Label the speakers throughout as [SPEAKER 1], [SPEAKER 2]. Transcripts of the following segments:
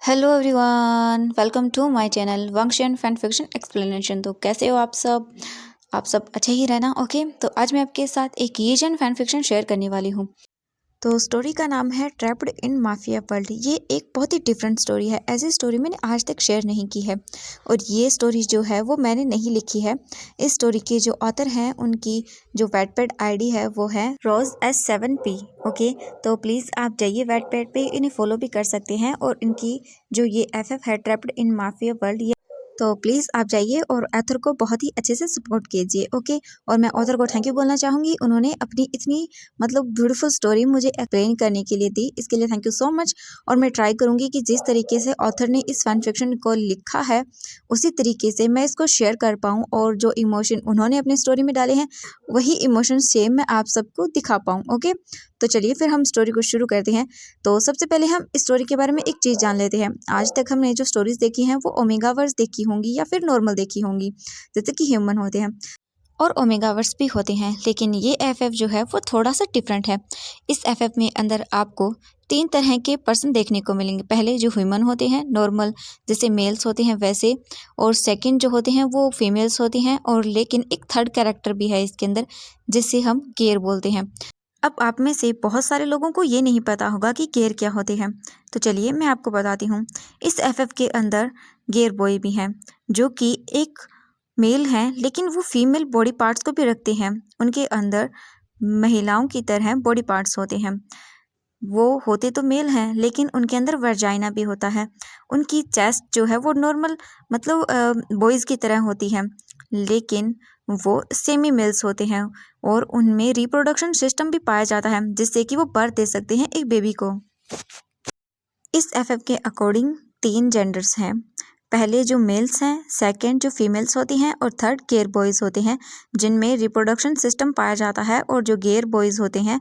[SPEAKER 1] Hello everyone, welcome to my channel वंशियन fan fiction explanation. तो कैसे हो आप सब अच्छे ही रहना। ओके, तो आज मैं आपके साथ एक एशियन फैन फिक्शन शेयर करने वाली हूँ। तो स्टोरी का नाम है ट्रैप्ड इन माफिया वर्ल्ड। ये एक बहुत ही डिफरेंट स्टोरी है। ऐसी स्टोरी मैंने आज तक शेयर नहीं की है और ये स्टोरी जो है वो मैंने नहीं लिखी है। इस स्टोरी के जो ऑथर हैं उनकी जो वेटपैड आईडी है वो है Rose S7P। ओके, तो प्लीज़ आप जाइए वेटपैड पे, इन्हें फॉलो भी कर सकते हैं। और इनकी जो ये FF है ट्रैप्ड इन माफिया वर्ल्ड, तो प्लीज़ आप जाइए और ऑथर को बहुत ही अच्छे से सपोर्ट कीजिए। ओके, और मैं ऑथर को थैंक यू बोलना चाहूँगी। उन्होंने अपनी इतनी ब्यूटीफुल स्टोरी मुझे एक्सप्लेन करने के लिए दी, इसके लिए थैंक यू सो मच। और मैं ट्राई करूँगी कि जिस तरीके से ऑथर ने इस फैन फिक्शन को लिखा है उसी तरीके से मैं इसको शेयर कर पाऊँ और जो इमोशन उन्होंने अपनी स्टोरी में डाले हैं वही इमोशन सेम मैं आप सबको दिखा पाऊँ। ओके, तो चलिए फिर हम स्टोरी को शुरू करते हैं। तो सबसे पहले हम इस स्टोरी के बारे में एक चीज़ जान लेते हैं। आज तक हमने जो स्टोरीज देखी हैं वो ओमेगावर्स देखी होंगी या फिर नॉर्मल देखी होंगी, जैसे कि ह्यूमन होते हैं और ओमेगावर्स भी होते हैं। लेकिन ये एफएफ जो है वो थोड़ा सा डिफरेंट है। इस एफएफ में अंदर आपको 3 तरह के पर्सन देखने को मिलेंगे। पहले जो ह्यूमन होते हैं नॉर्मल, जैसे मेल्स होते हैं वैसे, और सेकंड जो होते हैं वो फीमेल्स होती हैं, और लेकिन एक थर्ड कैरेक्टर भी है इसके अंदर जिसे हम गेयर बोलते हैं। अब आप में से बहुत सारे लोगों को ये नहीं पता होगा कि गेयर क्या होते हैं, तो चलिए मैं आपको बताती हूँ। इस एफएफ के अंदर गेयर बॉय भी हैं जो कि एक मेल हैं, लेकिन वो फीमेल बॉडी पार्ट्स को भी रखते हैं। उनके अंदर महिलाओं की तरह बॉडी पार्ट्स होते हैं। वो होते तो मेल हैं लेकिन उनके अंदर वर्जाइना भी होता है। उनकी चेस्ट जो है वो नॉर्मल बॉयज़ की तरह होती है, लेकिन वो सेमी मेल्स होते हैं और उनमें रिप्रोडक्शन सिस्टम भी पाया जाता है जिससे कि वो बर्थ दे सकते हैं एक बेबी को। इस एफएफ के अकॉर्डिंग 3 जेंडर्स हैं। पहले जो मेल्स हैं, सेकंड जो फीमेल्स होती हैं और थर्ड गेयर बॉयज़ होते हैं जिनमें रिप्रोडक्शन सिस्टम पाया जाता है। और जो गेयर बॉयज़ होते हैं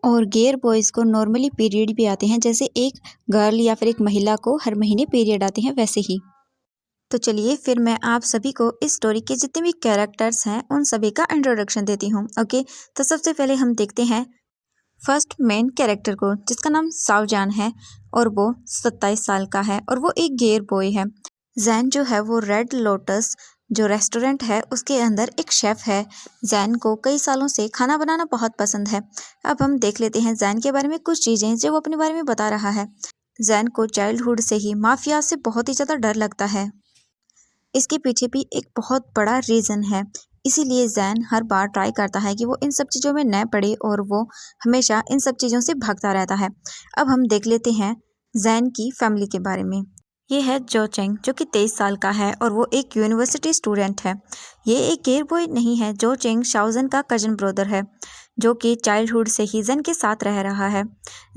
[SPEAKER 1] और गेयर बॉयज़ को नॉर्मली पीरियड भी आते हैं, जैसे एक गर्ल या फिर एक महिला को हर महीने पीरियड आते हैं वैसे ही। तो चलिए फिर मैं आप सभी को इस स्टोरी के जितने भी कैरेक्टर्स हैं उन सभी का इंट्रोडक्शन देती हूँ। ओके, तो सबसे पहले हम देखते हैं फर्स्ट मेन कैरेक्टर को, जिसका नाम सावजान है और वो 27 साल का है और वो एक गेयर बॉय है। जैन जो है वो रेड लोटस जो रेस्टोरेंट है उसके अंदर एक शेफ़ है। जैन को कई सालों से खाना बनाना बहुत पसंद है। अब हम देख लेते हैं जैन के बारे में कुछ चीज़ें जो वो अपने बारे में बता रहा है। जैन को चाइल्डहुड से ही माफिया से बहुत ही ज़्यादा डर लगता है। इसके पीछे भी एक बहुत बड़ा रीज़न है, इसीलिए जैन हर बार ट्राई करता है कि वो इन सब चीज़ों में न पड़े और वो हमेशा इन सब चीज़ों से भागता रहता है। अब हम देख लेते हैं जैन की फैमिली के बारे में। ये है जो चेंग जो कि 23 साल का है और वो एक यूनिवर्सिटी स्टूडेंट है। ये एक गेयर बॉय नहीं है। जो चेंग शाओजन का कजन ब्रदर है जो कि चाइल्डहुड से ही जैन के साथ रह रहा है।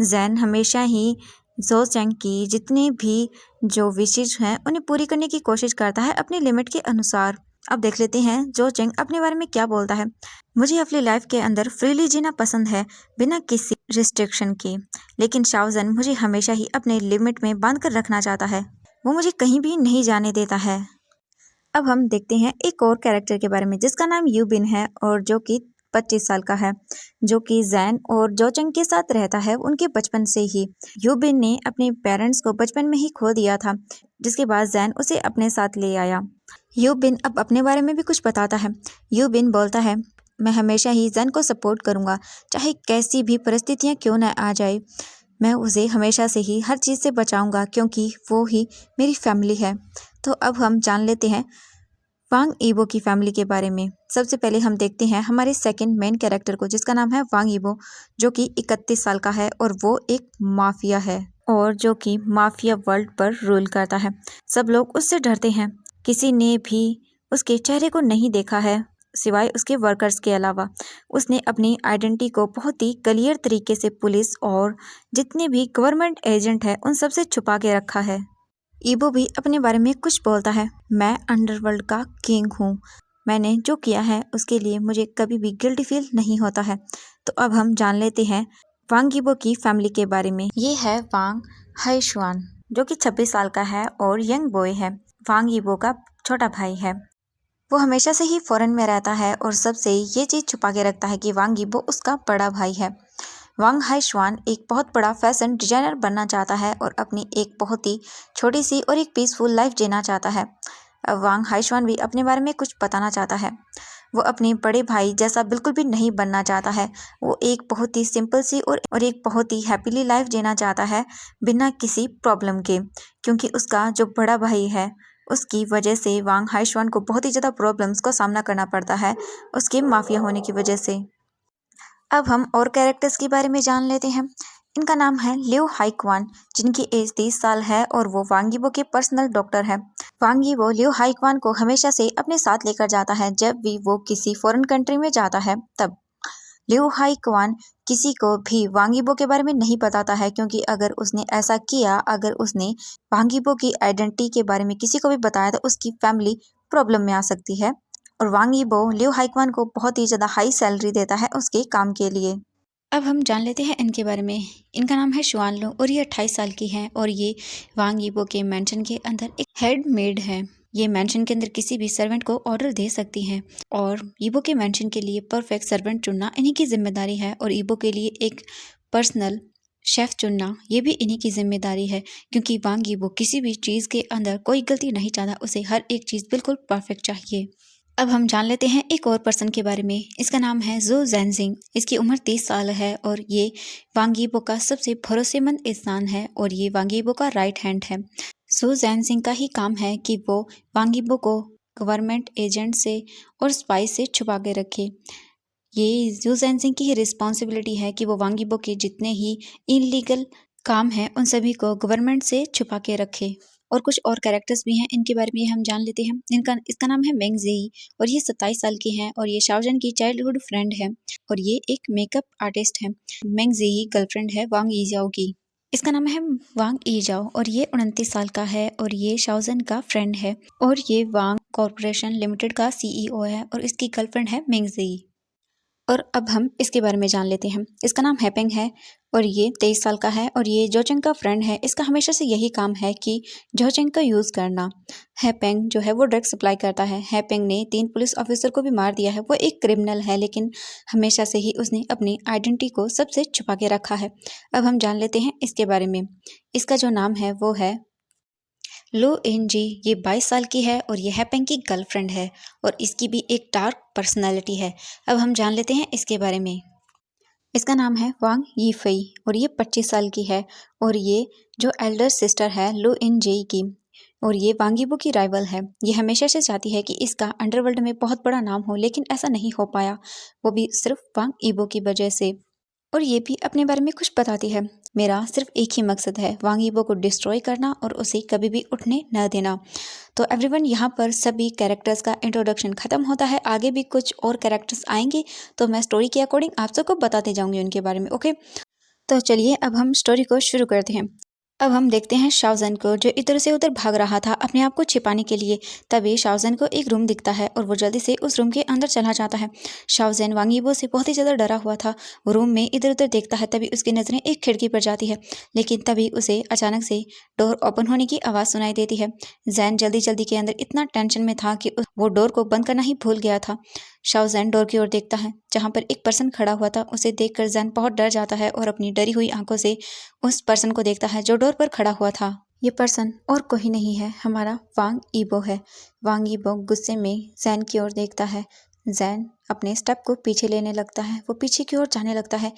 [SPEAKER 1] जैन हमेशा ही जो चेंग की जितनी भी जो विशेष हैं उन्हें पूरी करने की कोशिश करता है अपनी लिमिट के अनुसार। अब देख लेते हैं जो चेंग अपने बारे में क्या बोलता है। मुझे अपनी लाइफ के अंदर फ्रीली जीना पसंद है बिना किसी रिस्ट्रिक्शन के, लेकिन शाओजन मुझे हमेशा ही अपने लिमिट में बांध कर रखना चाहता है। वो मुझे कहीं भी नहीं जाने देता है। अब हम देखते हैं एक और कैरेक्टर के बारे में जिसका नाम यूबिन है और जो कि 25 साल का है, जो कि जैन और जोचंग के साथ रहता है उनके बचपन से ही। यूबिन ने अपने पेरेंट्स को बचपन में ही खो दिया था, जिसके बाद जैन उसे अपने साथ ले आया। यूबिन अब अपने बारे में भी कुछ बताता है। यूबिन बोलता है, मैं हमेशा ही जैन को सपोर्ट करूँगा, चाहे कैसी भी परिस्थितियाँ क्यों न आ जाए। मैं उसे हमेशा से ही हर चीज़ से बचाऊँगा क्योंकि वो ही मेरी फैमिली है। तो अब हम जान लेते हैं वांग ईबो की फैमिली के बारे में। सबसे पहले हम देखते हैं हमारे सेकंड मेन कैरेक्टर को, जिसका नाम है वांग ईबो, जो कि 31 साल का है और वो एक माफिया है और जो कि माफिया वर्ल्ड पर रूल करता है। सब लोग उससे डरते हैं। किसी ने भी उसके चेहरे को नहीं देखा है सिवाय उसके वर्कर्स के अलावा। उसने अपनी आइडेंटिटी को बहुत ही क्लियर तरीके से पुलिस और जितने भी गवर्नमेंट एजेंट हैं उन सबसे छुपा के रखा है। ईबो भी अपने बारे में कुछ बोलता है, मैं अंडरवर्ल्ड का किंग हूँ। मैंने जो किया है उसके लिए मुझे कभी भी गिल्टी फील नहीं होता है। तो अब हम जान लेते हैं वांग ईबो की फैमिली के बारे में। ये है वांग हाइशुआन, जो कि 26 साल का है और यंग बॉय है। वांग ईबो का छोटा भाई है। वो हमेशा से ही फॉरेन में रहता है और सबसे ये चीज़ छुपा के रखता है कि वांग ईबो उसका बड़ा भाई है। वांग हाइशवान एक बहुत बड़ा फैशन डिजाइनर बनना चाहता है और अपनी एक बहुत ही छोटी सी और एक पीसफुल लाइफ जीना चाहता है। अब वांग हाइशवान भी अपने बारे में कुछ बताना चाहता है। वो अपने बड़े भाई जैसा बिल्कुल भी नहीं बनना चाहता है। वो एक बहुत ही सिंपल सी और एक बहुत ही हैप्पीली लाइफ जीना चाहता है बिना किसी प्रॉब्लम के, क्योंकि उसका जो बड़ा भाई है उसकी वजह से वांग हाइशवान को बहुत ही ज़्यादा प्रॉब्लम्स का सामना करना पड़ता है उसके माफिया होने की वजह से। अब हम और कैरेक्टर्स के बारे में जान लेते हैं। इनका नाम है लिu हाइक्वान, जिनकी एज 30 साल है और वो वांग यीबो के पर्सनल डॉक्टर है। वांग यीबो लिu हाइक्वान को हमेशा से अपने साथ लेकर जाता है जब भी वो किसी फॉरेन कंट्री में जाता है। तब लिu हाइक्वान किसी को भी वांग यीबो के बारे में नहीं बताता है, क्योंकि अगर उसने ऐसा किया, अगर उसने वांग यीबो की आइडेंटिटी के बारे में किसी को भी बताया तो उसकी फैमिली प्रॉब्लम में आ सकती है। और वांग यीबो लिu हाइक्वान को बहुत ही ज़्यादा हाई सैलरी देता है उसके काम के लिए। अब हम जान लेते हैं इनके बारे में। इनका नाम है शुआन लो और ये 28 साल की हैं और ये वांग यीबो के मेंशन के अंदर एक हेड मेड है। ये मेंशन के अंदर किसी भी सर्वेंट को ऑर्डर दे सकती हैं और यीबो के मेंशन के लिए परफेक्ट सर्वेंट चुनना इन्हीं की जिम्मेदारी है और यीबो के लिए एक पर्सनल शेफ चुनना ये भी इन्हीं की जिम्मेदारी है, क्योंकि वांग यीबो किसी भी चीज़ के अंदर कोई गलती नहीं चाहता, उसे हर एक चीज़ बिल्कुल परफेक्ट चाहिए। अब हम जान लेते हैं एक और पर्सन के बारे में। इसका नाम है ज़ू ज़ेनजिंग। इसकी उम्र 30 साल है और ये वांग यीबो का सबसे भरोसेमंद इंसान है और ये वांग यीबो का राइट हैंड है। ज़ू ज़ेनजिंग का ही काम है कि वो वांग यीबो को गवर्नमेंट एजेंट से और स्पाई से छुपा के रखे। ये ज़ू ज़ेनजिंग की ही रिस्पॉन्सिबिलिटी है कि वो वांग यीबो के जितने ही इनलीगल काम हैं उन सभी को गवर्नमेंट से छुपा के रखे। और कुछ और कैरेक्टर्स भी हैं, इनके बारे में हम जान लेते हैं। इसका नाम है मेंग जेई और ये 27 साल की हैं और ये शाओजन की चाइल्डहुड फ्रेंड है और ये एक मेकअप आर्टिस्ट है। मेंग जेई गर्लफ्रेंड है वांग यीजाओ की। इसका नाम है वांग यीजाओ और ये 29 साल का है और ये शाओजन का फ्रेंड है और ये वांग कॉर्पोरेशन लिमिटेड का सीईओ है और इसकी गर्लफ्रेंड है मेंग जेई। और अब हम इसके बारे में जान लेते हैं। इसका नाम हैपेंग है और ये 23 साल का है और ये जोचेंग का फ्रेंड है। इसका हमेशा से यही काम है कि जोचेंग का यूज़ करना। हैपेंग जो है वो ड्रग सप्लाई करता है। हैपेंग ने 3 पुलिस ऑफिसर को भी मार दिया है। वो एक क्रिमिनल है, लेकिन हमेशा से ही उसने अपनी आइडेंटिटी को सबसे छुपा के रखा है। अब हम जान लेते हैं इसके बारे में। इसका जो नाम है वो है लो एन जी। ये 22 साल की है और ये हैपेंग की गर्लफ्रेंड है और इसकी भी एक डार्क पर्सनैलिटी है। अब हम जान लेते हैं इसके बारे में। इसका नाम है वांग यीफई और ये 25 साल की है और ये जो एल्डर सिस्टर है लो इन जेई की और ये वांग यीबो की राइवल है। ये हमेशा से चाहती है कि इसका अंडरवर्ल्ड में बहुत बड़ा नाम हो, लेकिन ऐसा नहीं हो पाया, वो भी सिर्फ वांग यीबो की वजह से। और ये भी अपने बारे में कुछ बताती है। मेरा सिर्फ एक ही मकसद है, वांग यीबो को डिस्ट्रॉय करना और उसे कभी भी उठने न देना। तो एवरीवन, यहाँ पर सभी कैरेक्टर्स का इंट्रोडक्शन खत्म होता है। आगे भी कुछ और कैरेक्टर्स आएंगे तो मैं स्टोरी के अकॉर्डिंग आप सबको बताते जाऊंगी उनके बारे में। ओके, तो चलिए अब हम स्टोरी को शुरू करते हैं। अब हम देखते हैं शाओजन को, जो इधर से उधर भाग रहा था अपने आप को छिपाने के लिए। तभी शाओजन को एक रूम दिखता है और वो जल्दी से उस रूम के अंदर चला जाता है। शाओजन वांग यीबो से बहुत ही ज़्यादा डरा हुआ था। वो रूम में इधर उधर देखता है, तभी उसकी नज़रें एक खिड़की पर जाती है, लेकिन तभी उसे अचानक से डोर ओपन होने की आवाज़ सुनाई देती है। जैन जल्दी जल्दी के अंदर इतना टेंशन में था कि वो डोर को बंद करना ही भूल गया था। शाओजन डोर की ओर देखता है जहाँ पर एक पर्सन खड़ा हुआ था। उसे देखकर जैन बहुत डर जाता है और अपनी डरी हुई आंखों से उस पर्सन को देखता है जो डोर पर खड़ा हुआ था। ये पर्सन और कोई नहीं है, हमारा वांग यीबो है। वांग यीबो गुस्से में जैन की ओर देखता है। जैन अपने स्टेप को पीछे लेने लगता है, वो पीछे की ओर जाने लगता है।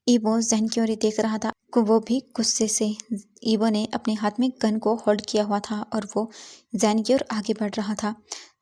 [SPEAKER 1] ईबो जैन की ओर ही देख रहा था, वो भी गुस्से से। ईबो ने अपने हाथ में गन को होल्ड किया हुआ था और वो जैन की ओर आगे बढ़ रहा था।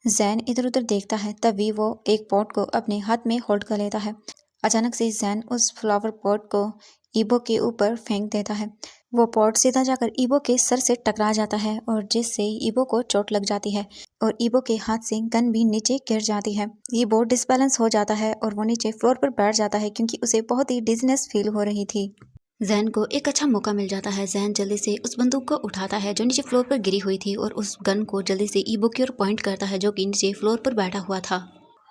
[SPEAKER 1] जैन इधर उधर देखता है, तभी वो एक पॉट को अपने हाथ में होल्ड कर लेता है। अचानक से जैन उस फ्लावर पॉट को ईबो के ऊपर फेंक देता है। वो पॉट सीधा जाकर ईबो के सर से टकरा जाता है और जिससे ईबो को चोट लग जाती है और ईबो के हाथ से गन भी नीचे गिर जाती है। ईबो डिसबैलेंस हो जाता है और वो नीचे फ्लोर पर बैठ जाता है, क्योंकि उसे बहुत ही डिजीनेस फील हो रही थी। जैन को एक अच्छा मौका मिल जाता है। जैन जल्दी से उस बंदूक को उठाता है जो नीचे फ्लोर पर गिरी हुई थी और उस गन को जल्दी से ईबो की ओर पॉइंट करता है जो कि नीचे फ्लोर पर बैठा हुआ था।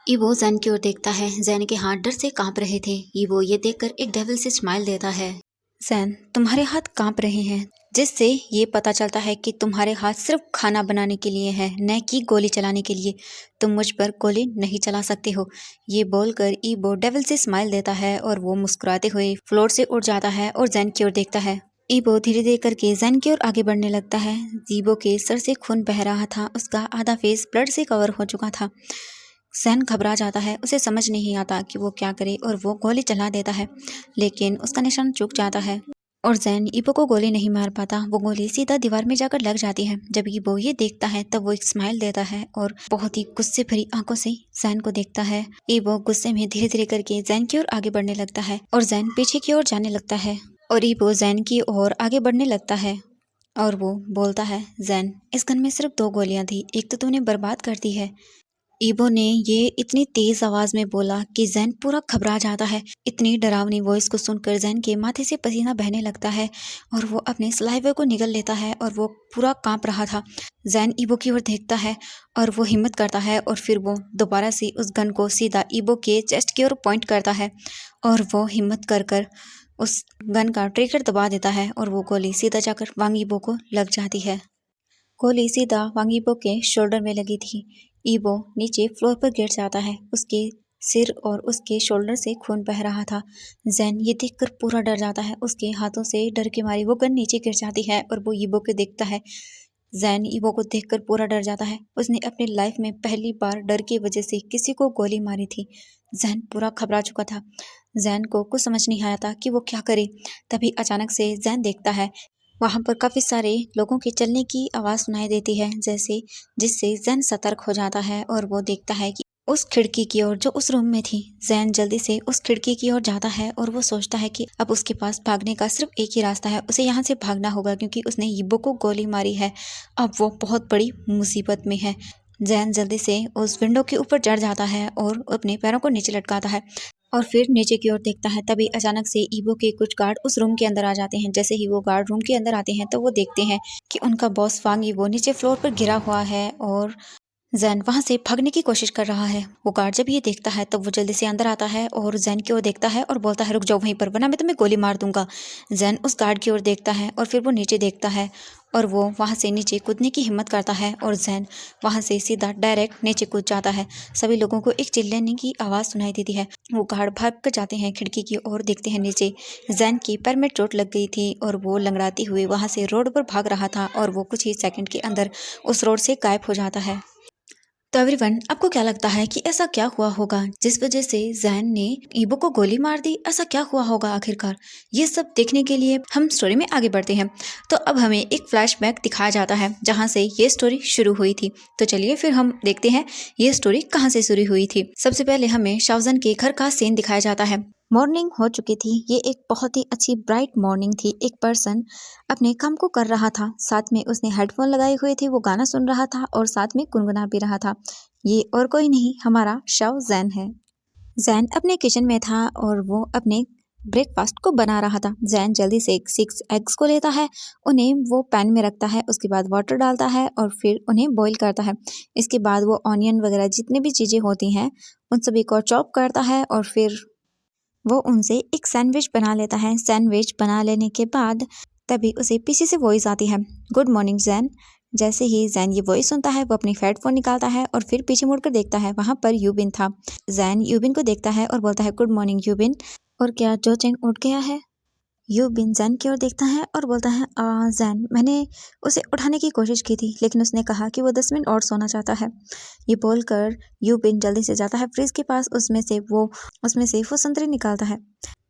[SPEAKER 1] ईबो जैन की ओर देखता है। जैन के हाथ डर से कांप रहे थे। ईबो ये देखकर एक डेविल से स्माइल देता है। जैन, तुम्हारे हाथ कांप रहे हैं, जिससे ये पता चलता है कि तुम्हारे हाथ सिर्फ खाना बनाने के लिए है, न कि गोली चलाने के लिए। तुम मुझ पर गोली नहीं चला सकते हो। ये बोलकर ईबो डेविल से स्माइल देता है और वो मुस्कुराते हुए फ्लोर से उठ जाता है और जैन की ओर देखता है। ईबो धीरे धीरे करके जैन की ओर आगे बढ़ने लगता है। ईबो के सर से खून बह रहा था, उसका आधा फेस ब्लड से कवर हो चुका था। जैन घबरा जाता है, उसे समझ नहीं आता कि वो क्या करे और वो गोली चला देता है, लेकिन उसका निशान चूक जाता है और जैन ईबो को गोली नहीं मार पाता। वो गोली सीधा दीवार में जाकर लग जाती है। जब ईबो ये देखता है तब वो एक स्माइल देता है और बहुत ही गुस्से भरी आंखों से जैन को देखता है। ईबो गुस्से में धीरे धीरे करके जैन की ओर आगे बढ़ने लगता है और जैन पीछे की ओर जाने लगता है और ईबो जैन की ओर आगे बढ़ने लगता है और वो बोलता है, जैन, इस गन में सिर्फ 2 गोलियां थी, एक तो तूने बर्बाद कर दी है। ईबो ने ये इतनी तेज आवाज में बोला कि जैन पूरा घबरा जाता है। इतनी डरावनी वॉइस को सुनकर जैन के माथे से पसीना बहने लगता है और वो अपने सलाइवा को निगल लेता है और वो पूरा कांप रहा था। जैन ईबो की ओर देखता है और वो हिम्मत करता है और फिर वो दोबारा से उस गन को सीधा ईबो के चेस्ट की ओर पॉइंट करता है और वो हिम्मत कर कर उस गन का ट्रिगर दबा देता है और वो गोली सीधा जाकर वांग ईबो को लग जाती है। गोली सीधा वांग ईबो के शोल्डर में लगी थी। ईबो नीचे फ्लोर पर गिर जाता है। उसके सिर और उसके शोल्डर से खून बह रहा था। जैन ये देखकर पूरा डर जाता है। उसके हाथों से डर के मारी वो गन नीचे गिर जाती है और वो ईबो को देखता है। जैन ईबो को देखकर पूरा डर जाता है। उसने अपनी लाइफ में पहली बार डर की वजह से किसी को गोली मारी थी। जैन पूरा घबरा चुका था। जैन को कुछ समझ नहीं आया था कि वो क्या करे। तभी अचानक से जैन देखता है वहां पर काफी सारे लोगों के चलने की आवाज सुनाई देती है, जैसे जिससे जैन सतर्क हो जाता है और वो देखता है कि उस खिड़की की ओर जो उस रूम में थी। जैन जल्दी से उस खिड़की की ओर जाता है और वो सोचता है कि अब उसके पास भागने का सिर्फ एक ही रास्ता है, उसे यहाँ से भागना होगा क्योंकि उसने ईबो को गोली मारी है। अब वो बहुत बड़ी मुसीबत में है। जैन जल्दी से उस विंडो के ऊपर चढ़ जाता है और अपने पैरों को नीचे लटकाता है और फिर नीचे की ओर देखता है। तभी अचानक से ईबो के कुछ गार्ड उस रूम के अंदर आ जाते हैं। जैसे ही वो गार्ड रूम के अंदर आते हैं तो वो देखते हैं कि उनका बॉस वांग ईबो नीचे फ्लोर पर गिरा हुआ है और जैन वहां से भागने की कोशिश कर रहा है। वो गार्ड जब ये देखता है तब वो जल्दी से अंदर आता है और जैन की ओर देखता है और बोलता है, रुक जाओ वहीं पर वरना मैं तुम्हें गोली मार दूंगा। जैन उस गार्ड की ओर देखता है और फिर वो नीचे देखता है और वो वहां से नीचे कूदने की हिम्मत करता है और जैन वहां से सीधा डायरेक्ट नीचे कूद जाता है। सभी लोगों को एक चिल्लाने की आवाज सुनाई देती है। वो गार्ड भाग कर जाते हैं खिड़की की ओर, देखते हैं नीचे जैन की पैर में चोट लग गई थी और वो लंगड़ाती हुई वहां से रोड पर भाग रहा था और वो कुछ ही सेकंड के अंदर उस रोड से गायब हो जाता है। तो एवरीवन, आपको क्या लगता है कि ऐसा क्या हुआ होगा जिस वजह से जैन ने ईबो को गोली मार दी? ऐसा क्या हुआ होगा आखिरकार? ये सब देखने के लिए हम स्टोरी में आगे बढ़ते हैं। तो अब हमें एक फ्लैशबैक दिखाया जाता है जहां से ये स्टोरी शुरू हुई थी। तो चलिए फिर हम देखते हैं ये स्टोरी कहाँ से शुरू हुई थी। सबसे पहले हमें शाओजन के घर का सीन दिखाया जाता है। मॉर्निंग हो चुकी थी। ये एक बहुत ही अच्छी ब्राइट मॉर्निंग थी। एक पर्सन अपने काम को कर रहा था, साथ में उसने हेडफोन लगाए हुए थे, वो गाना सुन रहा था और साथ में गुनगुना भी रहा था। ये और कोई नहीं, हमारा शाओ जैन है। जैन अपने किचन में था और वो अपने ब्रेकफास्ट को बना रहा था। जैन जल्दी से 6 एग्स को लेता है, उन्हें वो पैन में रखता है, उसके बाद वाटर डालता है और फिर उन्हें बॉईल करता है। इसके बाद वो ऑनियन वगैरह जितनी भी चीज़ें होती हैं उन सभी को चॉप करता है और फिर वो उनसे एक सैंडविच बना लेता है। सैंडविच बना लेने के बाद तभी उसे पीछे से वॉइस आती है, गुड मॉर्निंग जैन। जैसे ही जैन ये वॉइस सुनता है वो अपनी हेडफोन निकालता है और फिर पीछे मुड़कर देखता है, वहां पर यूबिन था। जैन यूबिन को देखता है और बोलता है, गुड मॉर्निंग यूबिन, और क्या जो चेंग उठ गया है? यूबिन जैन की ओर देखता है और बोलता है, जैन, मैंने उसे उठाने की कोशिश की थी लेकिन उसने कहा कि वो 10 मिनट और सोना चाहता है। ये बोलकर यूबिन जल्दी से जाता है फ्रिज के पास, उसमें से वो संतरे निकालता है।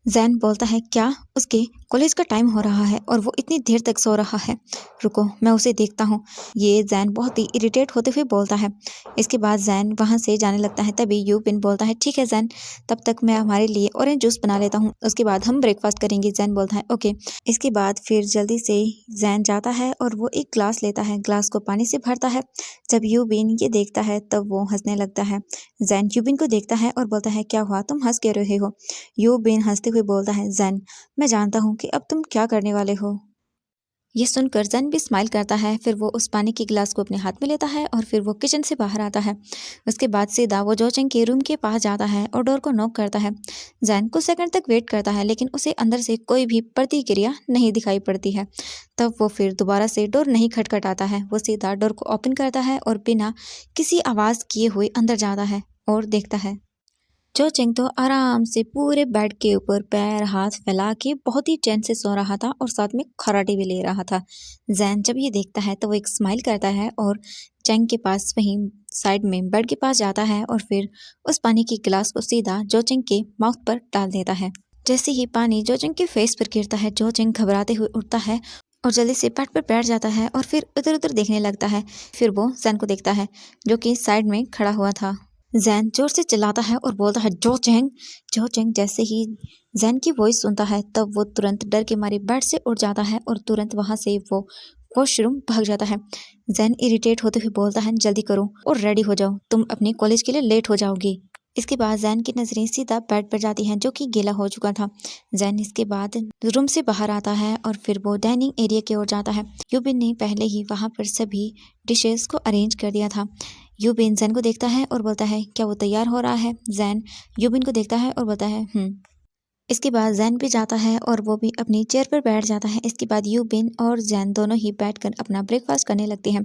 [SPEAKER 1] जैन बोलता है, क्या उसके कॉलेज का टाइम हो रहा है और वो इतनी देर तक सो रहा है? रुको, मैं उसे देखता हूँ। ये जैन बहुत ही इरिटेट होते हुए बोलता है। इसके बाद जैन वहां से जाने लगता है। तभी यूबिन बोलता है, ठीक है जैन, तब तक मैं हमारे लिए ऑरेंज जूस बना लेता हूँ, उसके बाद हम ब्रेकफास्ट करेंगे। जैन बोलता है, ओके। इसके बाद फिर जल्दी से जैन जाता है और वो एक ग्लास लेता है, ग्लास को पानी से भरता है। जब यूबिन ये देखता है तब वो हंसने लगता है। जैन यूबिन को देखता है और बोलता है, क्या हुआ, तुम हंस क्यों रहे हो? यूबिन हंसते हुए बोलता है, जैन, मैं जानता हूँ कि अब तुम क्या करने वाले हो। ये सुनकर जैन भी स्माइल करता है। फिर वो उस पानी के गिलास को अपने हाथ में लेता है और फिर वो किचन से बाहर आता है। उसके बाद सीधा वो जोचेंग के रूम के पास जाता है और डोर को नॉक करता है। जैन कुछ सेकंड तक वेट करता है लेकिन उसे अंदर से कोई भी प्रतिक्रिया नहीं दिखाई पड़ती है। तब वो फिर दोबारा से डोर नहीं खटखटाता है। वो सीधा डोर को ओपन करता है और बिना किसी आवाज़ किए हुए अंदर जाता है और देखता है जो चेंग तो आराम से पूरे बेड के ऊपर पैर हाथ फैला के बहुत ही चैन से सो रहा था और साथ में खराटे भी ले रहा था। जैन जब ये देखता है तो वो एक स्माइल करता है और चेंग के पास वहीं साइड में बेड के पास जाता है और फिर उस पानी की गिलास को सीधा जोचिंग के माउथ पर डाल देता है। जैसे ही पानी जोचिंग के फेस पर गिरता है जोचिंग घबराते हुए उठता है और जल्दी से बेड पर बैठ जाता है और फिर इधर उधर देखने लगता है। फिर वो जैन को देखता है जो कि साइड में खड़ा हुआ था। जैन जोर से चिल्लाता है और बोलता है जो चेंग। जो चेंग जैसे ही जैन की वॉइस सुनता है तब वो तुरंत डर के मारे बेड से उठ जाता है और तुरंत वहां से वो वॉशरूम भाग जाता है। जैन इरिटेट होते हुए बोलता है जल्दी करो और रेडी हो जाओ, तुम अपने कॉलेज के लिए लेट हो जाओगी। इसके बाद जैन की नजरें सीधा बेड पर जाती हैं जो कि गीला हो चुका था। जैन इसके बाद रूम से बाहर आता है और फिर वो डाइनिंग एरिया की ओर जाता है। यूबिन ने पहले ही वहां पर सभी डिशेस को अरेंज कर दिया था। यूबिन जैन को देखता है और बोलता है क्या वो तैयार हो रहा है। जैन यूबिन को देखता है और बोलता है इसके बाद जैन भी जाता है और वो भी अपनी चेयर पर बैठ जाता है। इसके बाद यूबिन और जैन दोनों ही बैठकर अपना ब्रेकफास्ट करने लगते हैं।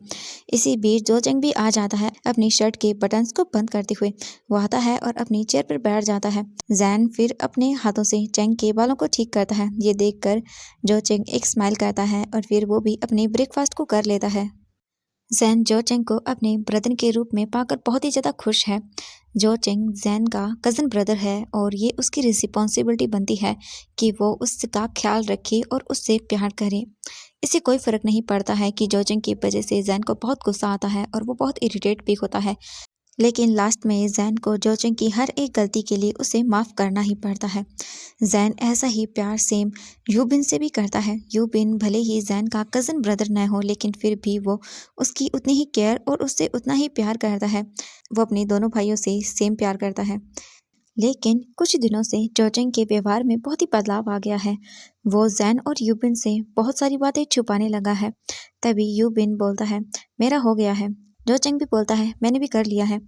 [SPEAKER 1] इसी बीच जो चेंग भी आ जाता है अपनी शर्ट के बटन्स को बंद करते हुए। वो आता है और अपनी चेयर पर बैठ जाता है। जैन फिर अपने हाथों से चेंग के बालों को ठीक करता है। ये देखकर जो चेंग एक स्माइल करता है और फिर वो भी अपने ब्रेकफास्ट को कर लेता है। जैन जो चेंग को अपने ब्रदर के रूप में पाकर बहुत ही ज़्यादा खुश है। जो चेंग जैन का कज़न ब्रदर है और ये उसकी रिस्पॉन्सिबिलिटी बनती है कि वो उसका ख्याल रखे और उससे प्यार करे। इसे कोई फ़र्क नहीं पड़ता है कि जो चेंग की वजह से जैन को बहुत गुस्सा आता है और वो बहुत इरिटेट भी होता है। लेकिन लास्ट में जैन को जोचेंग की हर एक गलती के लिए उसे माफ़ करना ही पड़ता है। जैन ऐसा ही प्यार सेम यूबिन से भी करता है। यूबिन भले ही जैन का कज़न ब्रदर न हो लेकिन फिर भी वो उसकी उतनी ही केयर और उससे उतना ही प्यार करता है। वो अपने दोनों भाइयों से सेम प्यार करता है। लेकिन कुछ दिनों से जोचेंग के व्यवहार में बहुत ही बदलाव आ गया है। वो जैन और यूबिन से बहुत सारी बातें छुपाने लगा है। तभी यूबिन बोलता है मेरा हो गया है। जोचेंग भी बोलता है मैंने भी कर लिया है।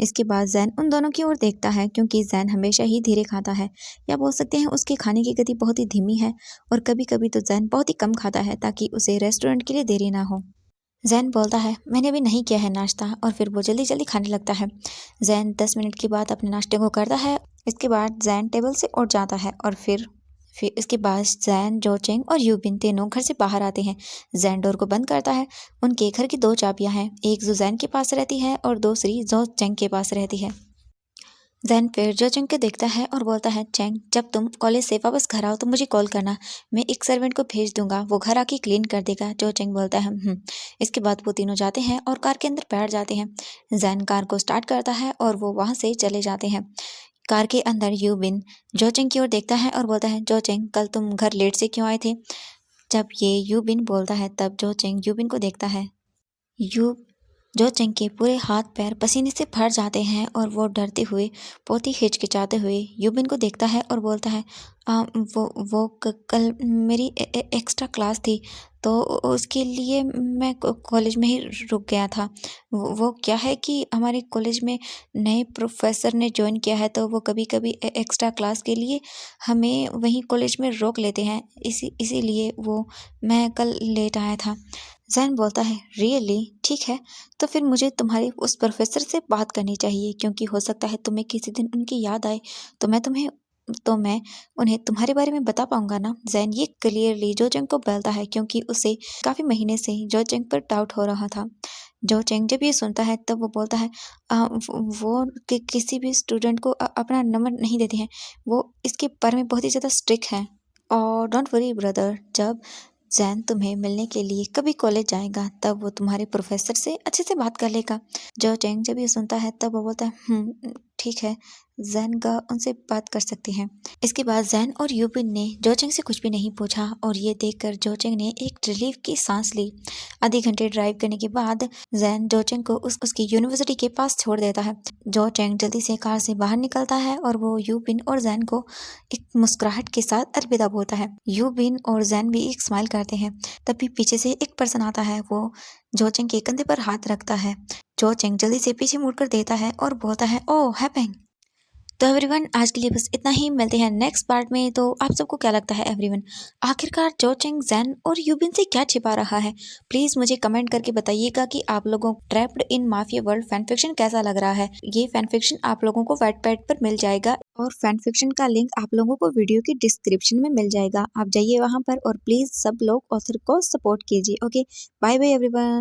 [SPEAKER 1] इसके बाद जैन उन दोनों की ओर देखता है क्योंकि जैन हमेशा ही धीरे खाता है, या बोल सकते हैं उसके खाने की गति बहुत ही धीमी है और कभी कभी तो जैन बहुत ही कम खाता है ताकि उसे रेस्टोरेंट के लिए देरी ना हो। जैन बोलता है मैंने अभी नहीं किया है नाश्ता और फिर वो जल्दी जल्दी खाने लगता है। जैन 10 मिनट के बाद अपने नाश्ते को करता है। इसके बाद जैन टेबल से उठ जाता है और फिर इसके बाद जैन जोचेंग और यूबिन तीनों घर से बाहर आते हैं। जैन डोर को बंद करता है। उनके घर की दो चाबियां हैं, एक जो जैन के पास रहती है और दूसरी जो चेंग के पास रहती है। जैन फिर जो चेंग को देखता है और बोलता है चेंग जब तुम कॉलेज से वापस घर आओ तो मुझे कॉल करना, मैं एक सर्वेंट को भेज दूंगा, वो घर आके क्लीन कर देगा। जो चेंग बोलता है इसके बाद वो तीनों जाते हैं और कार के अंदर बैठ जाते हैं। जैन कार को स्टार्ट करता है और वो वहां से चले जाते हैं। कार के अंदर यूबिन जो चेंग की ओर देखता है और बोलता है जो चेंग कल तुम घर लेट से क्यों आए थे। जब ये यूबिन बोलता है तब जो चेंग यूबिन को देखता है। यू जो चेंग के पूरे हाथ पैर पसीने से भर जाते हैं और वो डरते हुए बहुत ही हिचकिचाते हुए यूबिन को देखता है और बोलता है कल मेरी एक्स्ट्रा क्लास थी तो उसके लिए मैं कॉलेज में ही रुक गया था। वो क्या है कि हमारे कॉलेज में नए प्रोफेसर ने ज्वाइन किया है तो वो कभी कभी एक्स्ट्रा क्लास के लिए हमें वहीं कॉलेज में रोक लेते हैं, इसीलिए वो मैं कल लेट आया था। जैन बोलता है रियली ठीक है, तो फिर मुझे तुम्हारे उस प्रोफेसर से बात करनी चाहिए क्योंकि हो सकता है तुम्हें किसी दिन उनकी याद आए तो मैं उन्हें तुम्हारे बारे में बता पाऊंगा ना। जैन ये क्लियरली जो चेंग को बोलता है क्योंकि उसे काफ़ी महीने से जो चेंग पर डाउट हो रहा था। जो चेंग जब ये सुनता है तब वो बोलता है वो किसी भी स्टूडेंट को अपना नंबर नहीं देते हैं, वो इसके बारे में बहुत ही ज़्यादा स्ट्रिक्ट है। और डोंट वरी ब्रदर, जब जैन तुम्हें मिलने के लिए कभी कॉलेज जाएगा तब वो तुम्हारे प्रोफेसर से अच्छे से बात कर लेगा। जो चेंग जब ये सुनता है तब वो बोलता है ठीक है, जैन का उनसे बात कर सकती हैं। इसके बाद जैन और यूबिन ने जोचेंग से कुछ भी नहीं पूछा और ये देखकर जोचेंग ने एक रिलीफ की सांस ली। आधे घंटे ड्राइव करने के बाद जैन जोचेंग को उसकी यूनिवर्सिटी के पास छोड़ देता है। जोचेंग जल्दी से कार से बाहर निकलता है और वो यूबिन और जैन को एक मुस्कुराहट के साथ अलविदा बोलता है। यूबिन और जैन भी एक स्माइल करते हैं। तभी पीछे से एक पर्सन आता है। वो जोचेंग के कंधे पर हाथ रखता है। जोचेंग जल्दी से पीछे मुड़कर देता है और बोलता है, ओह हैपेंग। तो एवरीवन, आज के लिए बस इतना ही। मिलते हैं नेक्स्ट पार्ट में। तो आप सबको क्या लगता है एवरीवन, आखिरकार जोचेंग जैन और यूबिन से क्या छिपा रहा है? प्लीज मुझे कमेंट करके बताइएगा कि आप लोगों को trapped in mafia world fan fiction कैसा लग रहा है। ये फैन फिक्शन आप लोगों को वाटपैड पर मिल जाएगा और फैन फिक्शन का लिंक आप लोगों को वीडियो की डिस्क्रिप्शन में मिल जाएगा। आप जाइए वहां पर और प्लीज सब लोग ऑथर को सपोर्ट कीजिए। Okay, bye bye everyone.